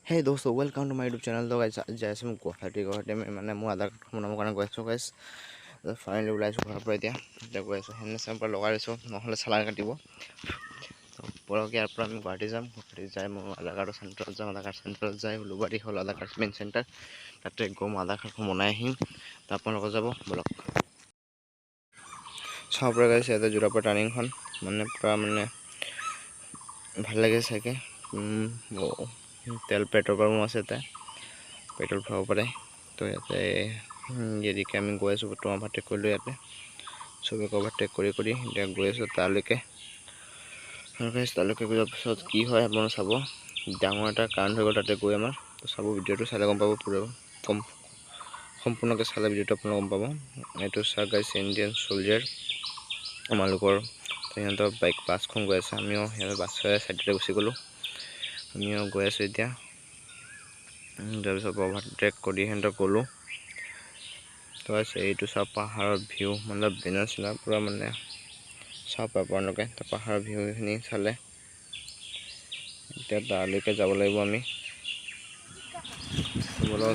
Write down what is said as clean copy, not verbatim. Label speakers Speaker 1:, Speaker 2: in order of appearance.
Speaker 1: Hey दोस्तों, welcome to my YouTube channel. तो guys जैसे मैं गुवाहाटी में মানে মোৰ আধাৰ কাৰ্ড বনাবৰ কাৰণে গৈ আছোঁ গাইছ। ফাইনেলি ওলাইছোঁ ঘৰৰ পৰা এতিয়া গৈ আছোঁ। হেণ্ডচামৰ পৰা লগাই দিছোঁ, নহ'লে চালান কাটিব। পৰক ইয়াৰ পৰা আমি গুৱাহাটী যাম। গুৱাহাটী যাই মই আধাৰ কাৰ্ডৰ চেণ্টাৰত যাম। আধাৰ কাৰ্ড চেণ্টাৰত যাই উলুবাৰী হ'ল আধাৰ কাৰ্ড মেইন চেণ্টাৰ, তাতে গৈ মই আধাৰ কাৰ্ডখন বনাই আহিম। তো আপোনালোকে যাব বলক। চাব পৰা গাইছে ইয়াতে যোৰাপাট টাৰ্ণিংখন মানে পূৰা মানে ভাল লাগে চাগে। তেল পেট্ৰল পাম্পো আছে, ইয়াতে পেট্ৰল ভৰাব পাৰে। তো ইয়াতে এদিকে আমি গৈ আছোঁ, বৰ্তমান অভাৰটেক কৰিলোঁ। ইয়াতে চবেই অভাৰটেক কৰি এতিয়া গৈ আছোঁ তালৈকে। আৰু গাইছ তালৈকে যোৱাৰ পিছত কি হয় আপোনালোকে চাব। ডাঙৰ এটা কাৰেণ্ট হৈ গ'ল তাতে গৈ আমাৰ। তো চাব, ভিডিঅ'টো চালে গম পাব, পুৰা সম্পূৰ্ণকৈ চালে ভিডিঅ'টো আপোনালোকে গম পাব। এইটো চাওক গাইছ, ইণ্ডিয়ান চ'লজাৰ আমালোকৰ। সিহঁতৰ বাইক বাছখন গৈ আছে, আমিও সিহঁতৰ বাছেৰে ছাইডতে গুচি গ'লোঁ। আমিও গৈ আছোঁ এতিয়া। তাৰপিছত অভাৰটেক কৰি সিহঁতক গ'লোঁ। তো আছে এইটো চাওক, পাহাৰৰ ভিউ মানে বেনাৰ চিনাৰ পূৰা মানে চাওক আপোনালোকে। তো পাহাৰৰ ভিউখিনি চালে এতিয়া তালৈকে যাব লাগিব আমি। যোৱা